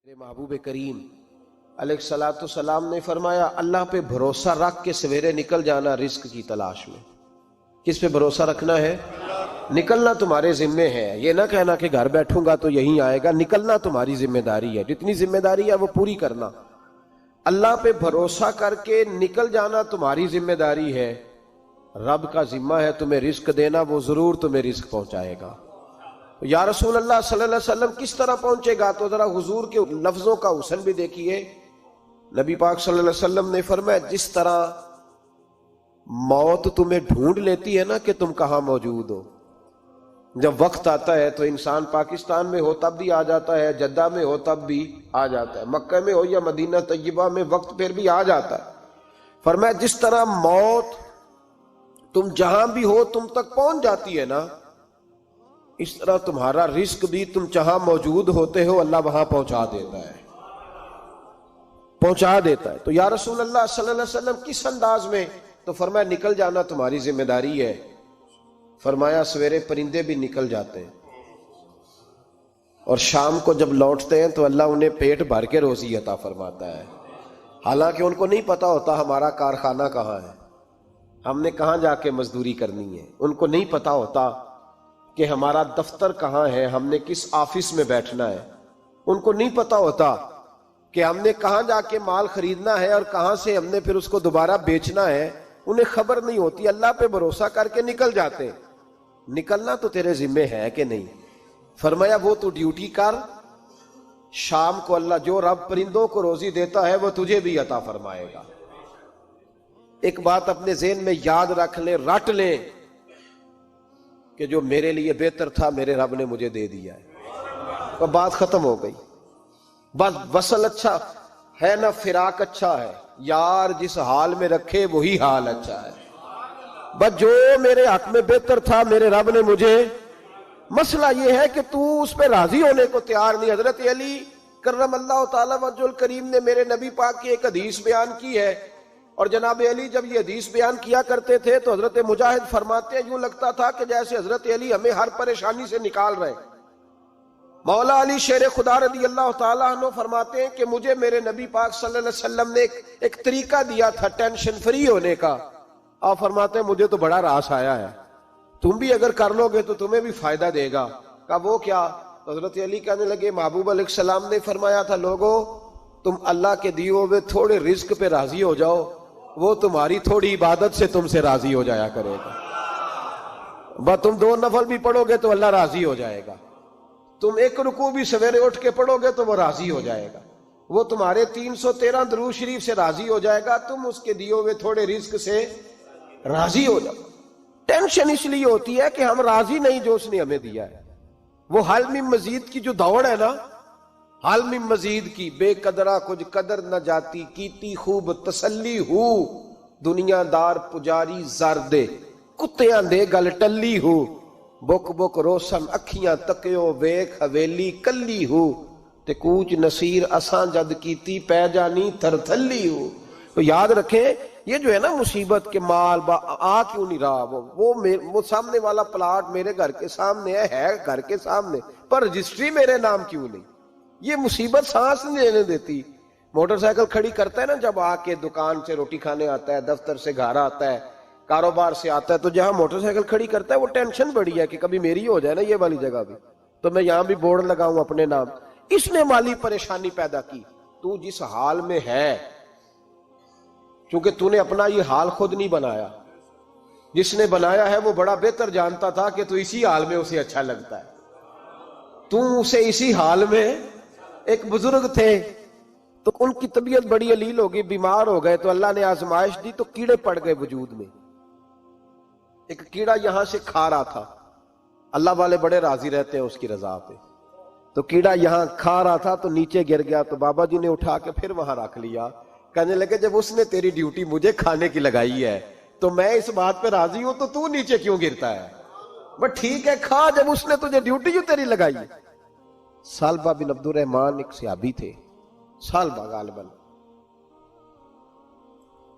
میرے محبوب کریم علیہ الصلوۃ والسلام نے فرمایا اللہ پہ بھروسہ رکھ کے سویرے نکل جانا رزق کی تلاش میں۔ کس پہ بھروسہ رکھنا ہے؟ نکلنا تمہارے ذمے ہے، یہ نہ کہنا کہ گھر بیٹھوں گا تو یہیں آئے گا، نکلنا تمہاری ذمہ داری ہے، جتنی ذمہ داری ہے وہ پوری کرنا۔ اللہ پہ بھروسہ کر کے نکل جانا تمہاری ذمہ داری ہے، رب کا ذمہ ہے تمہیں رزق دینا، وہ ضرور تمہیں رزق پہنچائے گا۔ یا رسول اللہ صلی اللہ علیہ وسلم کس طرح پہنچے گا؟ تو ذرا حضور کے لفظوں کا حسن بھی دیکھیے۔ نبی پاک صلی اللہ علیہ وسلم نے فرمایا جس طرح موت تمہیں ڈھونڈ لیتی ہے نا کہ تم کہاں موجود ہو، جب وقت آتا ہے تو انسان پاکستان میں ہو تب بھی آ جاتا ہے، جدہ میں ہو تب بھی آ جاتا ہے، مکہ میں ہو یا مدینہ طیبہ میں وقت پھر بھی آ جاتا ہے۔ فرمایا جس طرح موت تم جہاں بھی ہو تم تک پہنچ جاتی ہے نا، اس طرح تمہارا رزق بھی تم جہاں موجود ہوتے ہو اللہ وہاں پہنچا دیتا ہے، پہنچا دیتا ہے۔ تو یا رسول اللہ صلی اللہ علیہ وسلم کس انداز میں؟ تو فرمایا نکل جانا تمہاری ذمہ داری ہے۔ فرمایا سویرے پرندے بھی نکل جاتے ہیں اور شام کو جب لوٹتے ہیں تو اللہ انہیں پیٹ بھر کے روزی عطا فرماتا ہے، حالانکہ ان کو نہیں پتا ہوتا ہمارا کارخانہ کہاں ہے، ہم نے کہاں جا کے مزدوری کرنی ہے، ان کو نہیں پتا ہوتا کہ ہمارا دفتر کہاں ہے، ہم نے کس آفس میں بیٹھنا ہے، ان کو نہیں پتا ہوتا کہ ہم نے کہاں جا کے مال خریدنا ہے اور کہاں سے ہم نے پھر اس کو دوبارہ بیچنا ہے، انہیں خبر نہیں ہوتی۔ اللہ پہ بھروسہ کر کے نکل جاتے ہیں۔ نکلنا تو تیرے ذمہ ہے کہ نہیں؟ فرمایا وہ تو ڈیوٹی کر، شام کو اللہ جو رب پرندوں کو روزی دیتا ہے وہ تجھے بھی عطا فرمائے گا۔ ایک بات اپنے ذہن میں یاد رکھ لیں، رٹ لیں کہ جو میرے لیے بہتر تھا میرے رب نے مجھے دے دیا ہے، تو بات ختم ہو گئی۔ بس وصل اچھا ہے نہ فراق اچھا ہے، یار جس حال میں رکھے وہی حال اچھا ہے۔ بس جو میرے حق میں بہتر تھا میرے رب نے مجھے، مسئلہ یہ ہے کہ تو اس پہ راضی ہونے کو تیار نہیں۔ حضرت علی کرم اللہ تعالی وجہ الکریم نے میرے نبی پاک کی ایک حدیث بیان کی ہے، اور جناب علی جب یہ حدیث بیان کیا کرتے تھے تو حضرت مجاہد فرماتے ہیں یوں لگتا تھا کہ جیسے حضرت علی ہمیں ہر پریشانی سے نکال رہے ہیں۔ مولا علی شیر خدا رضی اللہ تعالیٰ عنہ فرماتے ہیں کہ مجھے میرے نبی پاک صلی اللہ علیہ وسلم نے ایک طریقہ دیا تھا ٹینشن فری ہونے کا۔ آپ فرماتے ہیں مجھے تو بڑا راس آیا ہے، تم بھی اگر کر لو گے تو تمہیں بھی فائدہ دے گا۔ کہا وہ کیا؟ تو حضرت علی کہنے لگے محبوب علیہ السلام نے فرمایا تھا لوگو تم اللہ کے دیے ہوئے تھوڑے رزق پہ راضی ہو جاؤ، وہ تمہاری تھوڑی عبادت سے تم سے راضی ہو جایا کرے گا۔ بس تم 2 نفل بھی پڑھو گے تو اللہ راضی ہو جائے گا، تم 1 رکوع بھی سویرے اٹھ کے پڑھو گے تو وہ راضی ہو جائے گا، وہ تمہارے 313 درود شریف سے راضی ہو جائے گا، تم اس کے دیے ہوئے تھوڑے رزق سے راضی ہو جاؤ۔ ٹینشن اس لیے ہوتی ہے کہ ہم راضی نہیں جو اس نے ہمیں دیا ہے۔ وہ حل میں مزید کی جو دوڑ ہے نا، حل میں مزید کی، بے قدرہ کچھ قدر نہ جاتی، کیتی خوب تسلی ہو، دنیا دار پجاری زر دے، کتیاں دے گل ٹلی ہو، بک بک روشن اکھیاں تکیو ویکھ حویلی کلی ہو، تے کوچ نصیر اساں جد کیتی پہ جانی تھر تھلی ہو۔ تو یاد رکھیں یہ جو ہے نا مصیبت کے مال آ کیوں نہیں رہا، وہ سامنے والا پلاٹ میرے گھر کے سامنے ہے گھر کے سامنے، پر رجسٹری میرے نام کیوں نہیں؟ یہ مصیبت سانس نہیں لینے دیتی۔ موٹر سائیکل کھڑی کرتا ہے نا جب آ کے دکان سے روٹی کھانے آتا ہے، دفتر سے گھر آتا ہے، کاروبار سے آتا ہے، تو جہاں موٹر سائیکل کھڑی کرتا ہے وہ ٹینشن بڑی ہے کہ کبھی میری ہو جائے نا یہ والی جگہ بھی، تو میں یہاں بھی بورڈ لگاؤں اپنے نام۔ اس نے مالی پریشانی پیدا کی۔ تو جس حال میں ہے، چونکہ تو نے اپنا یہ حال خود نہیں بنایا، جس نے بنایا ہے وہ بڑا بہتر جانتا تھا کہ تو اسی حال میں اسے اچھا لگتا ہے۔ تو اسے اسی حال میں، ایک بزرگ تھے تو ان کی طبیعت بڑی علیل ہو گئی، بیمار ہو گئے، تو اللہ نے آزمائش دی تو کیڑے پڑ گئے وجود میں۔ ایک کیڑا یہاں سے کھا رہا تھا، اللہ والے بڑے راضی رہتے ہیں اس کی رضا پہ، تو کیڑا یہاں کھا رہا تھا تو نیچے گر گیا، تو بابا جی نے اٹھا کے پھر وہاں رکھ لیا، کہنے لگے جب اس نے تیری ڈیوٹی مجھے کھانے کی لگائی ہے تو میں اس بات پہ راضی ہوں تو نیچے کیوں گرتا ہے؟ بس ٹھیک ہے کھا، جب اس نے تجھے ڈیوٹی جو تیری لگائی ہے۔ سالبہ بن عبد الرحمن ایک صحابی تھے، سالبہ غالباً،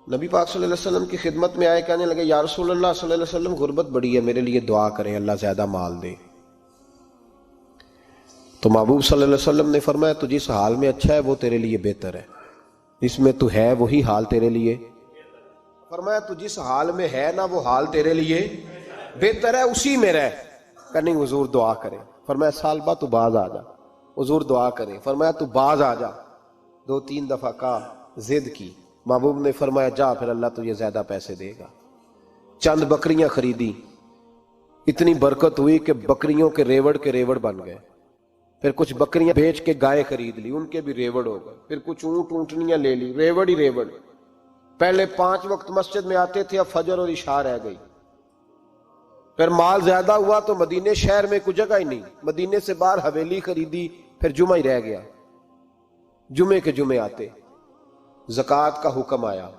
نبی پاک صلی اللہ علیہ وسلم کی خدمت میں آئے، کہنے لگے یا رسول اللہ صلی اللہ علیہ وسلم غربت بڑی ہے، میرے لیے دعا کریں اللہ زیادہ مال دے۔ تو محبوب صلی اللہ علیہ وسلم نے فرمایا تو جس حال میں اچھا ہے وہ تیرے لیے بہتر ہے، جس میں تو ہے وہی حال تیرے لیے، فرمایا تو جس حال میں ہے نا وہ حال تیرے لیے بہتر ہے، اسی میں رہ۔ کہ نہیں حضور دعا کرے، فرمایا سال بعد تو باز آ جا، حضور دعا کرے، فرمایا تو باز آ جا، 2-3 دفعہ کہا، ضد کی، محبوب نے فرمایا جا پھر اللہ تجھے زیادہ پیسے دے گا۔ چند بکریاں خریدی، اتنی برکت ہوئی کہ بکریوں کے ریوڑ بن گئے، پھر کچھ بکریاں بیچ کے گائے خرید لی، ان کے بھی ریوڑ ہو گئے، پھر کچھ اونٹ اونٹنیاں لے لی، ریوڑ ہی ریوڑ۔ پہلے 5 وقت مسجد میں آتے تھے، اب فجر اور عشاء رہ گئی۔ پھر مال زیادہ ہوا تو مدینے شہر میں کوئی جگہ ہی نہیں، مدینے سے باہر حویلی خریدی، پھر جمعہ ہی رہ گیا، جمعے کے جمعے آتے۔ زکوٰۃ کا حکم آیا،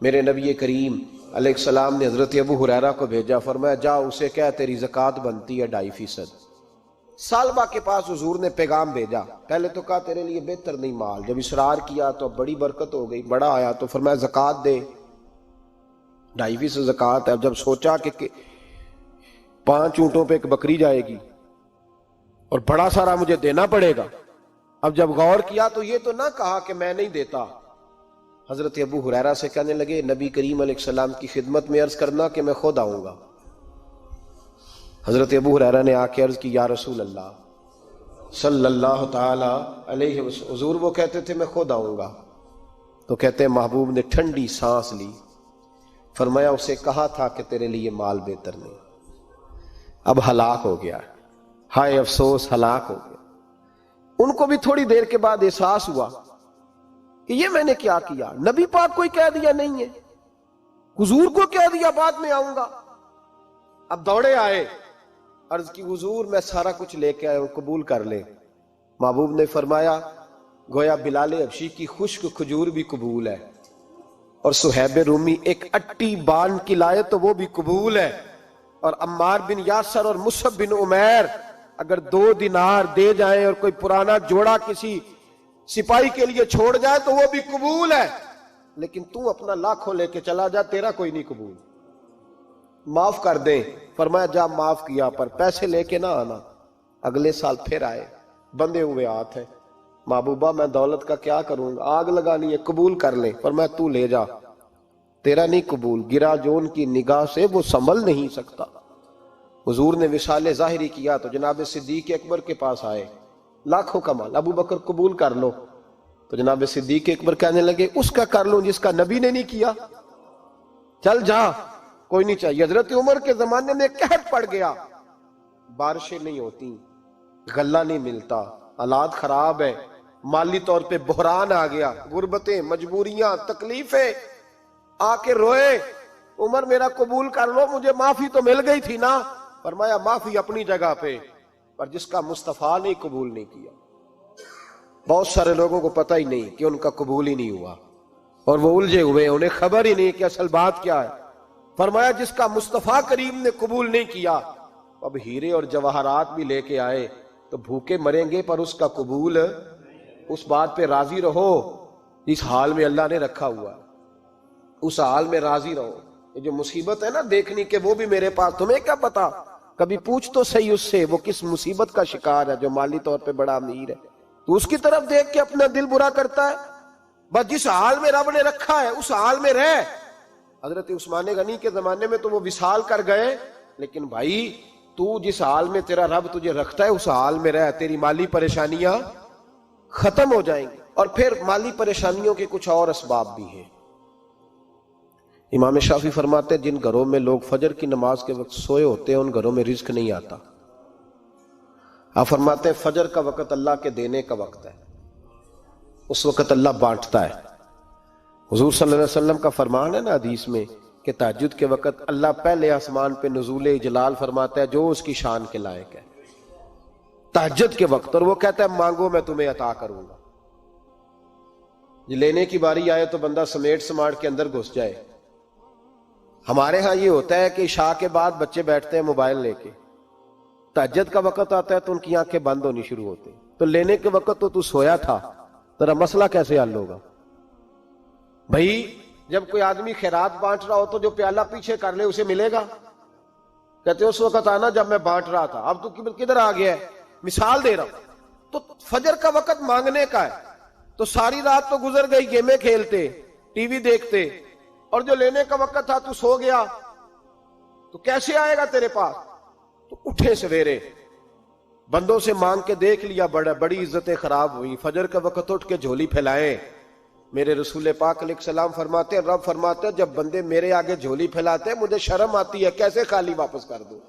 میرے نبی کریم علیہ السلام نے حضرت ابو ہریرہ کو بھیجا، فرمایا جا اسے کہہ تیری زکوٰۃ بنتی ہے 2.5%۔ سالبہ کے پاس حضور نے پیغام بھیجا، پہلے تو کہا تیرے لیے بہتر نہیں مال، جب اصرار کیا تو بڑی برکت ہو گئی، بڑا آیا تو فرمایا زکوٰۃ دے، 2.5% زکوٰۃ ہے۔ اب جب سوچا کہ 5 اونٹوں پہ ایک بکری جائے گی اور بڑا سارا مجھے دینا پڑے گا، اب جب غور کیا تو یہ تو نہ کہا کہ میں نہیں دیتا۔ حضرت ابو ہریرہ سے کہنے لگے نبی کریم علیہ السلام کی خدمت میں عرض کرنا کہ میں خود آؤں گا۔ حضرت ابو ہریرہ نے آ کے عرض کی یا رسول اللہ صلی اللہ تعالی علیہ وسلم، حضور وہ کہتے تھے میں خود آؤں گا، تو کہتے ہیں محبوب نے ٹھنڈی سانس لی، فرمایا اسے کہا تھا کہ تیرے لیے مال بہتر نہیں، اب ہلاک ہو گیا، ہائے افسوس ہلاک ہو گیا۔ ان کو بھی تھوڑی دیر کے بعد احساس ہوا کہ یہ میں نے کیا کیا، نبی پاک کو ہی کہہ دیا نہیں ہے، حضور کو کہہ دیا بعد میں آؤں گا۔ اب دوڑے آئے، عرض کی حضور میں سارا کچھ لے کے آیا ہوں، قبول کر لیں۔ محبوب نے فرمایا گویا بلال حبشی کی خشک کھجور بھی قبول ہے، اور صہیب رومی ایک اٹی بان کی لائے تو وہ بھی قبول ہے، اور عمار بن یاسر اور مصعب بن عمیر اگر 2 دینار دے جائیں اور کوئی پرانا جوڑا کسی سپاہی کے لیے چھوڑ جائے تو وہ بھی قبول ہے، لیکن تو اپنا لاکھوں لے کے چلا جا، تیرا کوئی نہیں قبول، معاف کر دیں۔ فرمایا جا معاف کیا، پر پیسے لے کے نہ آنا۔ اگلے سال پھر آئے، بندے ہوئے ہاتھ ہیں، محبوبہ میں دولت کا کیا کروں گا، آگ لگانی ہے، قبول کر لیں۔ فرمایا تو لے جا، تیرا نہیں قبول، گرا جون کی نگاہ سے وہ سنبھل نہیں سکتا۔ حضور نے وصال ظاہری کیا تو جناب صدیق اکبر کے پاس آئے، لاکھوں کا مال، ابو بکر قبول کر لو، تو جناب صدیق اکبر کہنے لگے اس کا کر لوں جس کا نبی نے نہیں کیا، چل جا کوئی نہیں چاہیے۔ حضرت عمر کے زمانے میں قحط پڑ گیا، بارشیں نہیں ہوتی، غلہ نہیں ملتا، حالات خراب ہے، مالی طور پہ بحران آ گیا، غربتیں، مجبوریاں، تکلیفیں، آ کے روئے، عمر میرا قبول کر لو، مجھے معافی تو مل گئی تھی نا۔ فرمایا معافی اپنی جگہ پہ، پر جس کا مصطفیٰ نے قبول نہیں کیا۔ بہت سارے لوگوں کو پتہ ہی نہیں کہ ان کا قبول ہی نہیں ہوا، اور وہ الجھے ہوئے، انہیں خبر ہی نہیں کہ اصل بات کیا ہے۔ فرمایا جس کا مصطفیٰ کریم نے قبول نہیں کیا، اب ہیرے اور جواہرات بھی لے کے آئے تو بھوکے مریں گے، پر اس کا قبول، اس بات پہ راضی رہو اس حال میں اللہ نے رکھا ہوا ہے، اس حال میں راضی رہو۔ یہ جو مصیبت ہے نا دیکھنی کہ وہ بھی میرے پاس، تمہیں کیا پتا، کبھی پوچھ تو صحیح اس سے وہ کس مصیبت کا شکار ہے، جو مالی طور پہ بڑا امیر ہے، تو اس کی طرف دیکھ کے اپنا دل برا کرتا ہے۔ بس جس حال میں رب نے رکھا ہے اس حال میں رہ۔ حضرت عثمان غنی کے زمانے میں تو وہ وصال کر گئے، لیکن بھائی تو جس حال میں تیرا رب تجھے رکھتا ہے اس حال میں رہ، تیری مالی پریشانیاں ختم ہو جائیں گی۔ اور پھر مالی پریشانیوں کے کچھ اور اسباب بھی ہیں۔ امام شافعی فرماتے ہیں جن گھروں میں لوگ فجر کی نماز کے وقت سوئے ہوتے ہیں ان گھروں میں رزق نہیں آتا۔ آپ فرماتے ہیں فجر کا وقت اللہ کے دینے کا وقت ہے، اس وقت اللہ بانٹتا ہے۔ حضور صلی اللہ علیہ وسلم کا فرمان ہے نا حدیث میں کہ تہجد کے وقت اللہ پہلے آسمان پہ نزول اجلال فرماتا ہے جو اس کی شان کے لائق ہے تہجد کے وقت، اور وہ کہتا ہے مانگو میں تمہیں عطا کروں گا۔ یہ لینے کی باری آئے تو بندہ سمیٹ سماٹ کے اندر گھس جائے۔ ہمارے ہاں یہ ہوتا ہے کہ عشاء کے بعد بچے بیٹھتے ہیں موبائل لے کے، تہجد کا وقت آتا ہے تو ان کی آنکھیں بند ہونی شروع ہوتی ہیں، تو لینے کے وقت تو سویا تھا، تیرا مسئلہ کیسے حل ہوگا؟ بھائی جب کوئی آدمی خیرات بانٹ رہا ہو تو جو پیالہ پیچھے کر لے اسے ملے گا؟ کہتے اس وقت آنا جب میں بانٹ رہا تھا، اب تو کدھر آ گیا ہے؟ مثال دے رہا ہوں، تو فجر کا وقت مانگنے کا ہے، تو ساری رات تو گزر گئی گیمیں کھیلتے، ٹی وی دیکھتے، اور جو لینے کا وقت تھا تو سو گیا، تو کیسے آئے گا تیرے پاس؟ تو اٹھے سویرے، بندوں سے مانگ کے دیکھ لیا، بڑی عزتیں خراب ہوئی، فجر کا وقت اٹھ کے جھولی پھیلائیں۔ میرے رسول پاک علیہ السلام فرماتے ہیں، رب فرماتے ہیں جب بندے میرے آگے جھولی پھیلاتے ہیں مجھے شرم آتی ہے، کیسے خالی واپس کر دوں؟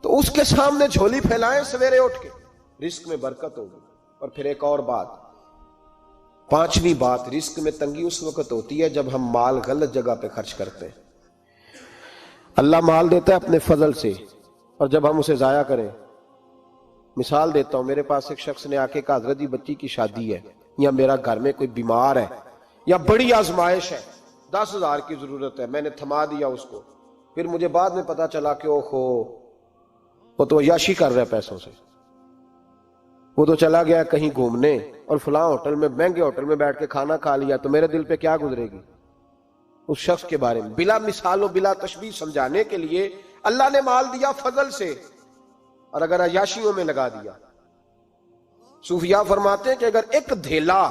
تو اس کے سامنے جھولی پھیلائیں سویرے اٹھ کے، رزق میں برکت ہوگی۔ اور پھر ایک اور بات، پانچویں بات، رزق میں تنگی اس وقت ہوتی ہے جب ہم مال غلط جگہ پہ خرچ کرتے ہیں۔ اللہ مال دیتا ہے اپنے فضل سے، اور جب ہم اسے ضائع کریں، مثال دیتا ہوں، میرے پاس ایک شخص نے آ کے کہا حضرت جی بچی کی شادی ہے، یا میرا گھر میں کوئی بیمار ہے، یا بڑی آزمائش ہے، 10,000 کی ضرورت ہے، میں نے تھما دیا اس کو، پھر مجھے بعد میں پتا چلا کہ اوہو وہ تو عیاشی کر رہا ہے پیسوں سے، وہ تو چلا گیا کہیں گھومنے اور فلاں ہوٹل میں، مہنگے ہوٹل میں بیٹھ کے کھانا کھا لیا، تو میرے دل پہ کیا گزرے گی اس شخص کے بارے میں؟ بلا مثال و بلا تشبیہ سمجھانے کے لیے اللہ نے مال دیا فضل سے، اور اگر عیاشیوں میں لگا دیا۔ صوفیاء فرماتے ہیں کہ اگر ایک دھیلا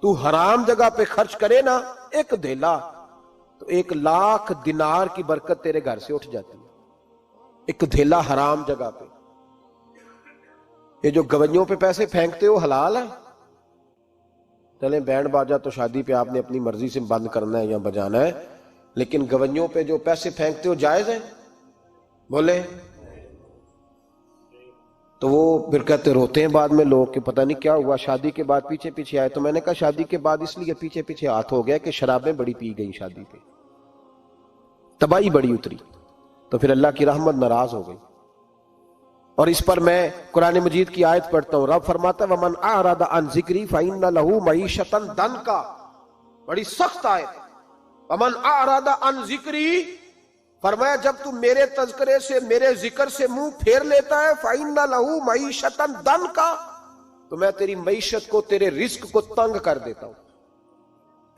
تو حرام جگہ پہ خرچ کرے نا، ایک دھیلا، تو 1,00,000 دینار کی برکت تیرے گھر سے اٹھ جاتی ہے، ایک دھیلا حرام جگہ پہ۔ یہ جو گویوں پہ پیسے پھینکتے ہو حلال ہے؟ چلیں بینڈ باجا تو شادی پہ آپ نے اپنی مرضی سے بند کرنا ہے یا بجانا ہے، لیکن گویوں پہ جو پیسے پھینکتے ہو جائز ہے؟ بولے تو وہ پھر کہتے روتے ہیں بعد میں لوگ کہ پتہ نہیں کیا ہوا، شادی کے بعد پیچھے پیچھے آئے۔ تو میں نے کہا شادی کے بعد اس لیے پیچھے پیچھے ہاتھ ہو گیا کہ شرابیں بڑی پی گئی، شادی پہ تباہی بڑی اتری، تو پھر اللہ کی رحمت ناراض ہو گئی۔ اور اس پر میں قرآن مجید کی آیت پڑھتا ہوں، رب فرماتا ہے وَمَنْ أَعْرَضَ عَنْ ذِكْرِي فَإِنَّ لَهُ مَعِيشَةً ضَنْكًا، بڑی سخت آیت۔ وَمَنْ أَعْرَضَ عَنْ ذِكْرِي، فرمایا جب تو میرے تذکرے سے، میرے ذکر سے منہ پھیر لیتا ہے، فَإِنَّ لَهُ مَعِيشَةً ضَنْكًا، تو میں تیری معیشت کو، تیرے رزق کو تنگ کر دیتا ہوں،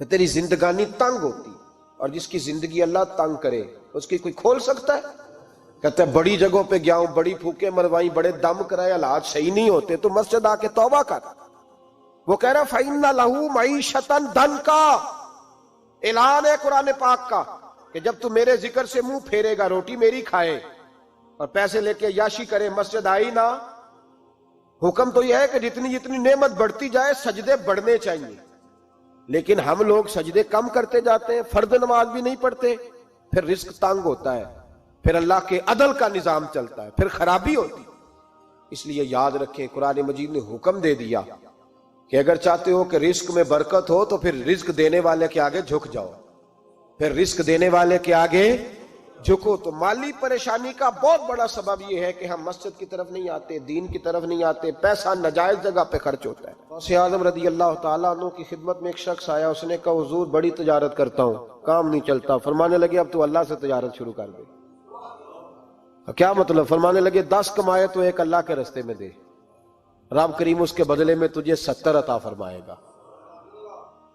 تو تیری زندگانی تنگ ہوتی، اور جس کی زندگی اللہ تنگ کرے اس کی کوئی کھول سکتا ہے؟ کہتا ہے بڑی جگہوں پہ گیا ہوں، بڑی پھوکے مروائی، بڑے دم کرائے، حالات صحیح نہیں ہوتے، تو مسجد آ کے توبہ کر۔ وہ کہہ رہا فَإِنَّ لَهُ مَعِيشَةً ضَنْكًا، اعلان ہے قرآن پاک کا کہ جب تو میرے ذکر سے منہ پھیرے گا، روٹی میری کھائے اور پیسے لے کے عیاشی کرے، مسجد آئی نہ۔ حکم تو یہ ہے کہ جتنی جتنی نعمت بڑھتی جائے سجدے بڑھنے چاہیے، لیکن ہم لوگ سجدے کم کرتے جاتے ہیں، فرض نماز بھی نہیں پڑھتے، پھر رزق تنگ ہوتا ہے، پھر اللہ کے عدل کا نظام چلتا ہے، پھر خرابی ہوتی۔ اس لیے یاد رکھیں قرآن مجید نے حکم دے دیا کہ اگر چاہتے ہو کہ رزق میں برکت ہو تو پھر رزق دینے والے کے آگے جھک جاؤ، پھر رزق دینے والے کے آگے جھکو۔ تو مالی پریشانی کا بہت بڑا سبب یہ ہے کہ ہم مسجد کی طرف نہیں آتے، دین کی طرف نہیں آتے، پیسہ ناجائز جگہ پہ خرچ ہوتا ہے۔ غوث اعظم رضی اللہ تعالیٰ عنہ کی خدمت میں ایک شخص آیا، اس نے کہا حضور بڑی تجارت کرتا ہوں، کام نہیں چلتا۔ فرمانے لگے اب تو اللہ سے تجارت شروع کر دے۔ کیا مطلب؟ فرمانے لگے 10 کمائے تو ایک اللہ کے رستے میں دے، رب کریم اس کے بدلے میں تجھے 70 عطا فرمائے گا۔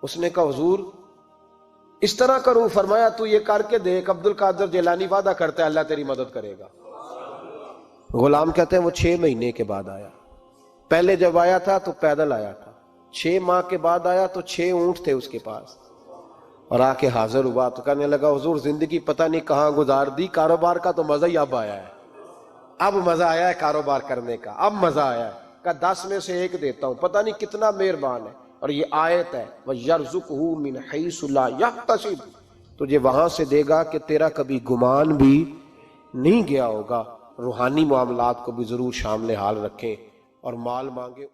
اس نے کہا حضور اس طرح کروں؟ فرمایا تو یہ کر کے دیکھ، عبد القادر جیلانی وعدہ کرتا ہے اللہ تیری مدد کرے گا۔ غلام کہتے ہیں وہ 6 مہینے کے بعد آیا، پہلے جب آیا تھا تو پیدل آیا تھا، 6 ماہ کے بعد آیا تو 6 اونٹ تھے اس کے پاس، اور آ کے حاضر ہوا تو کہنے لگا حضور زندگی پتہ نہیں کہاں گزار دی، کاروبار کا تو مزہ ہی اب آیا ہے، اب مزہ آیا ہے کاروبار کرنے کا، اب مزہ آیا ہے۔ کہ 10 میں سے 1 دیتا ہوں، پتہ نہیں کتنا مہربان ہے۔ اور یہ آیت ہے وَيَرْزُقْهُ مِنْ حَيْثُ لَا يَحْتَسِبُ، تجھے وہاں سے دے گا کہ تیرا کبھی گمان بھی نہیں گیا ہوگا۔ روحانی معاملات کو بھی ضرور شامل حال رکھیں اور مال مانگے۔